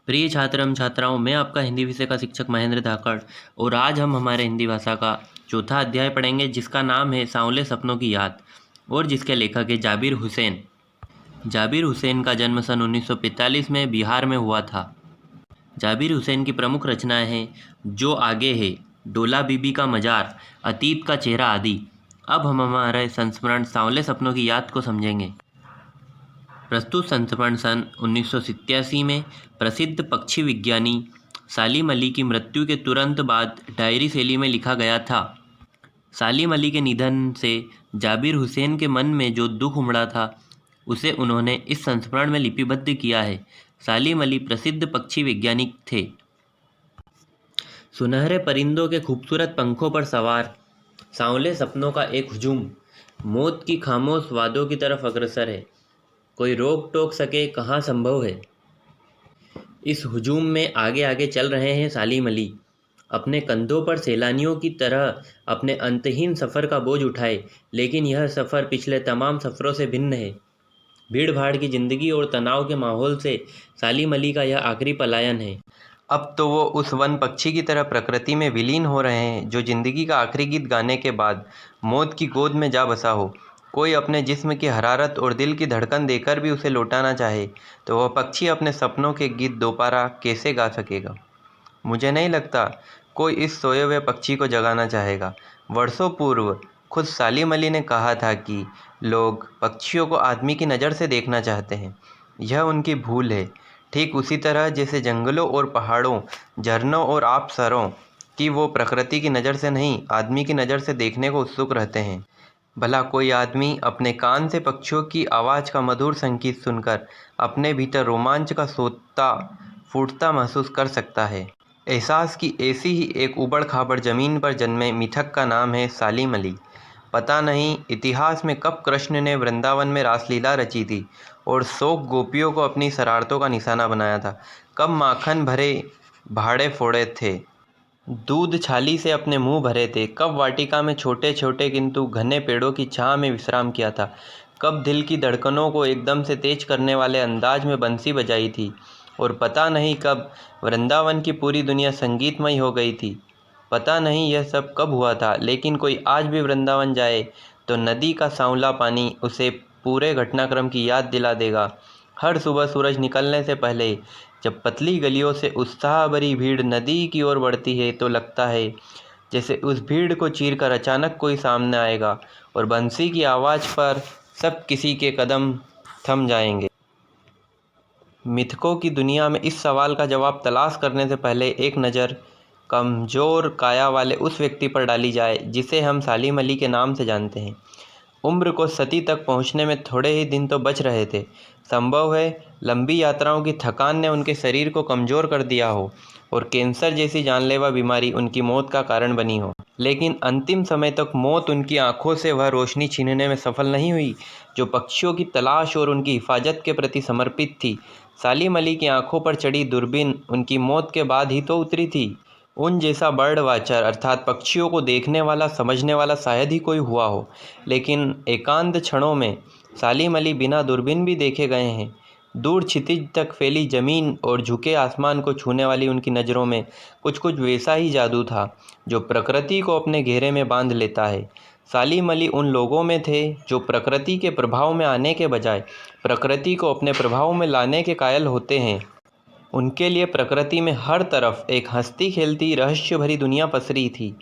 प्रिय छात्र एवं छात्राओं, मैं आपका हिंदी विषय का शिक्षक महेंद्र धाकड़ और आज हम हमारे हिंदी भाषा का चौथा अध्याय पढ़ेंगे जिसका नाम है सांवले सपनों की याद और जिसके लेखक है जाबिर हुसैन। जाबिर हुसैन का जन्म सन 1945 में बिहार में हुआ था। जाबिर हुसैन की प्रमुख रचनाएं हैं जो आगे है, डोला बीबी का मजार, अतीत का चेहरा आदि। अब हम हमारे संस्मरण सांवले सपनों की याद को समझेंगे। प्रस्तुत संस्मरण सन 1987 में प्रसिद्ध पक्षी विज्ञानी सालिम अली की मृत्यु के तुरंत बाद डायरी शैली में लिखा गया था। सालिम अली के निधन से जाबिर हुसैन के मन में जो दुख उमड़ा था उसे उन्होंने इस संस्मरण में लिपिबद्ध किया है। सालिम अली प्रसिद्ध पक्षी वैज्ञानिक थे। सुनहरे परिंदों के खूबसूरत पंखों पर सवार सांवले सपनों का एक हुजूम मौत की खामोश वादों की तरफ अग्रसर है। कोई रोक टोक सके कहाँ संभव है। इस हुजूम में आगे आगे चल रहे हैं सालिम अली, अपने कंधों पर सैलानियों की तरह अपने अंतहीन सफ़र का बोझ उठाए। लेकिन यह सफ़र पिछले तमाम सफ़रों से भिन्न है। भीड़ भाड़ की ज़िंदगी और तनाव के माहौल से सालिम अली का यह आखिरी पलायन है। अब तो वो उस वन पक्षी की तरह प्रकृति में विलीन हो रहे हैं जो ज़िंदगी का आखिरी गीत गाने के बाद मौत की गोद में जा बसा हो। कोई अपने जिस्म की हरारत और दिल की धड़कन देकर भी उसे लौटाना चाहे तो वह पक्षी अपने सपनों के गीत दोबारा कैसे गा सकेगा। मुझे नहीं लगता कोई इस सोए हुए पक्षी को जगाना चाहेगा। वर्षों पूर्व खुद सालिम अली ने कहा था कि लोग पक्षियों को आदमी की नज़र से देखना चाहते हैं। यह उनकी भूल है। ठीक उसी तरह जैसे जंगलों और पहाड़ों, झरनों और आबशरों की वो प्रकृति की नज़र से नहीं, आदमी की नज़र से देखने को उत्सुक रहते हैं। भला कोई आदमी अपने कान से पक्षियों की आवाज़ का मधुर संगीत सुनकर अपने भीतर रोमांच का सोता फूटता महसूस कर सकता है। एहसास की ऐसी ही एक उबड़ खाबड़ ज़मीन पर जन्मे मिथक का नाम है सालिम अली। पता नहीं इतिहास में कब कृष्ण ने वृंदावन में रासलीला रची थी और शौक गोपियों को अपनी शरारतों का निशाना बनाया था। कब माखन भरे भाड़े फोड़े थे, दूध छाली से अपने मुंह भरे थे। कब वाटिका में छोटे छोटे किंतु घने पेड़ों की छाह में विश्राम किया था। कब दिल की धड़कनों को एकदम से तेज करने वाले अंदाज में बंसी बजाई थी। और पता नहीं कब वृंदावन की पूरी दुनिया संगीतमय हो गई थी। पता नहीं यह सब कब हुआ था, लेकिन कोई आज भी वृंदावन जाए तो नदी का सांवला पानी उसे पूरे घटनाक्रम की याद दिला देगा। हर सुबह सूरज निकलने से पहले जब पतली गलियों से उत्साह भरी भीड़ नदी की ओर बढ़ती है तो लगता है जैसे उस भीड़ को चीरकर अचानक कोई सामने आएगा और बंसी की आवाज़ पर सब किसी के कदम थम जाएंगे। मिथकों की दुनिया में इस सवाल का जवाब तलाश करने से पहले एक नज़र कमज़ोर काया वाले उस व्यक्ति पर डाली जाए जिसे हम सालिम अली के नाम से जानते हैं। उम्र को सती तक पहुंचने में थोड़े ही दिन तो बच रहे थे। संभव है लंबी यात्राओं की थकान ने उनके शरीर को कमज़ोर कर दिया हो और कैंसर जैसी जानलेवा बीमारी उनकी मौत का कारण बनी हो। लेकिन अंतिम समय तक मौत उनकी आंखों से वह रोशनी छीनने में सफल नहीं हुई जो पक्षियों की तलाश और उनकी हिफाजत के प्रति समर्पित थी। सालिम अली की आंखों पर चढ़ी दूरबीन उनकी मौत के बाद ही तो उतरी थी। उन जैसा बर्ड वाचर अर्थात पक्षियों को देखने वाला समझने वाला शायद ही कोई हुआ हो, लेकिन एकांत क्षणों में सालिम अली बिना दूरबीन भी देखे गए हैं। दूर क्षितिज तक फैली ज़मीन और झुके आसमान को छूने वाली उनकी नज़रों में कुछ कुछ वैसा ही जादू था जो प्रकृति को अपने घेरे में बांध लेता है। सालिम अली उन लोगों में थे जो प्रकृति के प्रभाव में आने के बजाय प्रकृति को अपने प्रभाव में लाने के कायल होते हैं। उनके लिए प्रकृति में हर तरफ एक हंसती खेलती रहस्य भरी दुनिया पसरी थी।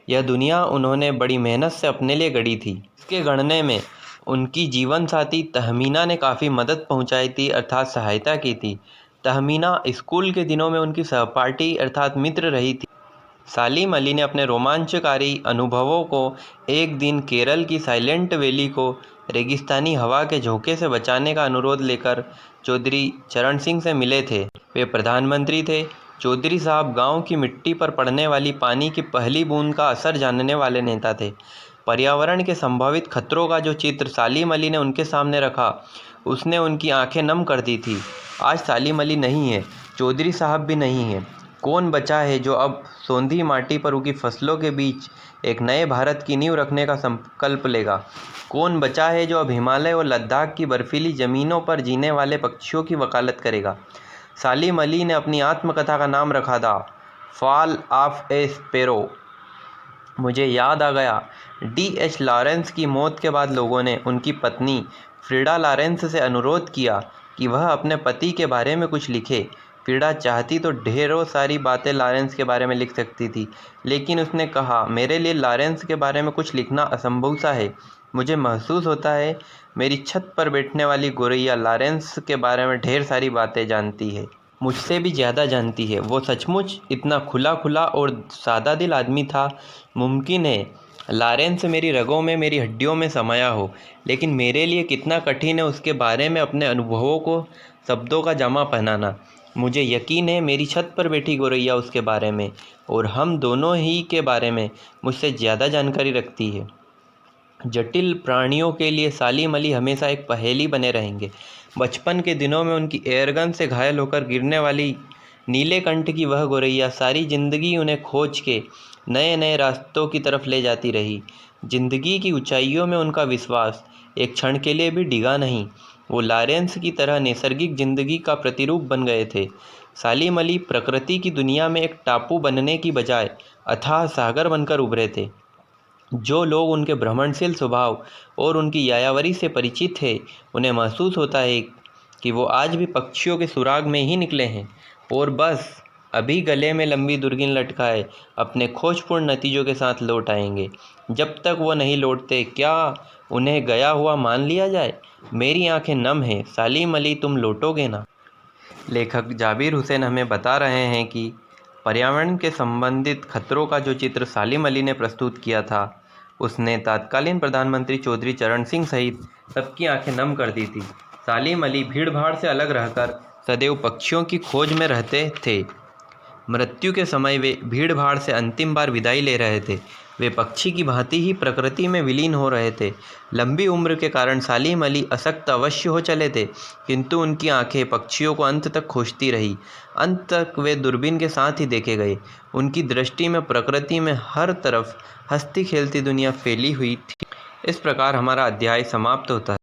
यह दुनिया उन्होंने बड़ी मेहनत से अपने लिए गढ़ी थी। इसके गढ़ने में उनकी जीवन साथी तहमीना ने काफ़ी मदद पहुंचाई थी अर्थात सहायता की थी। तहमीना स्कूल के दिनों में उनकी सहपाठी अर्थात मित्र रही थी। सालिम अली ने अपने रोमांचकारी अनुभवों को एक दिन केरल की साइलेंट वैली को रेगिस्तानी हवा के झोंके से बचाने का अनुरोध लेकर चौधरी चरण सिंह से मिले थे। वे प्रधानमंत्री थे। चौधरी साहब गांव की मिट्टी पर पड़ने वाली पानी की पहली बूंद का असर जानने वाले नेता थे। पर्यावरण के संभावित खतरों का जो चित्र सालिम अली ने उनके सामने रखा उसने उनकी आंखें नम कर दी थी। आज सालिम अली नहीं है, चौधरी साहब भी नहीं है। कौन बचा है जो अब सौंधी माटी पर उगी फसलों के बीच एक नए भारत की नींव रखने का संकल्प लेगा? कौन बचा है जो अब हिमालय और लद्दाख की बर्फीली ज़मीनों पर जीने वाले पक्षियों की वकालत करेगा? सालिम अली ने अपनी आत्मकथा का नाम रखा था फॉल ऑफ ए स्पैरो। मुझे याद आ गया, D.H. लॉरेंस की मौत के बाद लोगों ने उनकी पत्नी फ्रीडा लॉरेंस से अनुरोध किया कि वह अपने पति के बारे में कुछ लिखे। फ्रीडा चाहती तो ढेरों सारी बातें लॉरेंस के बारे में लिख सकती थी, लेकिन उसने कहा, मेरे लिए लॉरेंस के बारे में कुछ लिखना असंभव सा है। मुझे महसूस होता है मेरी छत पर बैठने वाली गोरैया लॉरेंस के बारे में ढेर सारी बातें जानती है, मुझसे भी ज़्यादा जानती है। वो सचमुच इतना खुला खुला और सादा दिल आदमी था। मुमकिन है लॉरेंस मेरी रगों में, मेरी हड्डियों में समाया हो, लेकिन मेरे लिए कितना कठिन है उसके बारे में अपने अनुभवों को शब्दों का जामा पहनाना। मुझे यकीन है मेरी छत पर बैठी गोरैया उसके बारे में और हम दोनों ही के बारे में मुझसे ज़्यादा जानकारी रखती है। जटिल प्राणियों के लिए सालिम अली हमेशा एक पहेली बने रहेंगे। बचपन के दिनों में उनकी एयरगन से घायल होकर गिरने वाली नीलेकंठ की वह गोरैया सारी जिंदगी उन्हें खोज के नए नए रास्तों की तरफ ले जाती रही। जिंदगी की ऊंचाइयों में उनका विश्वास एक क्षण के लिए भी डिगा नहीं। वो लॉरेंस की तरह नैसर्गिक जिंदगी का प्रतिरूप बन गए थे। सालिम अली प्रकृति की दुनिया में एक टापू बनने की बजाय अथाह सागर बनकर उभरे थे। जो लोग उनके भ्रमणशील स्वभाव और उनकी यायावरी से परिचित थे, उन्हें महसूस होता है कि वो आज भी पक्षियों के सुराग में ही निकले हैं और बस अभी गले में लंबी दूरबीन लटकाए अपने खोजपूर्ण नतीजों के साथ लौट आएंगे। जब तक वो नहीं लौटते, क्या उन्हें गया हुआ मान लिया जाए? मेरी आंखें नम हैं। सालिम अली, तुम लौटोगे ना? लेखक जाबिर हुसैन हमें बता रहे हैं कि पर्यावरण के संबंधित खतरों का जो चित्र सालिम अली ने प्रस्तुत किया था, उसने तत्कालीन प्रधानमंत्री चौधरी चरण सिंह सहित सबकी आंखें नम कर दी थी। सालिम अली भीड़ भाड़ से अलग रहकर सदैव पक्षियों की खोज में रहते थे। मृत्यु के समय वे भीड़ भाड़ से अंतिम बार विदाई ले रहे थे। वे पक्षी की भांति ही प्रकृति में विलीन हो रहे थे। लंबी उम्र के कारण सालिम अली अशक्त अवश्य हो चले थे, किंतु उनकी आंखें पक्षियों को अंत तक खोजती रही। अंत तक वे दूरबीन के साथ ही देखे गए। उनकी दृष्टि में प्रकृति में हर तरफ हंसती खेलती दुनिया फैली हुई थी। इस प्रकार हमारा अध्याय समाप्त होता है।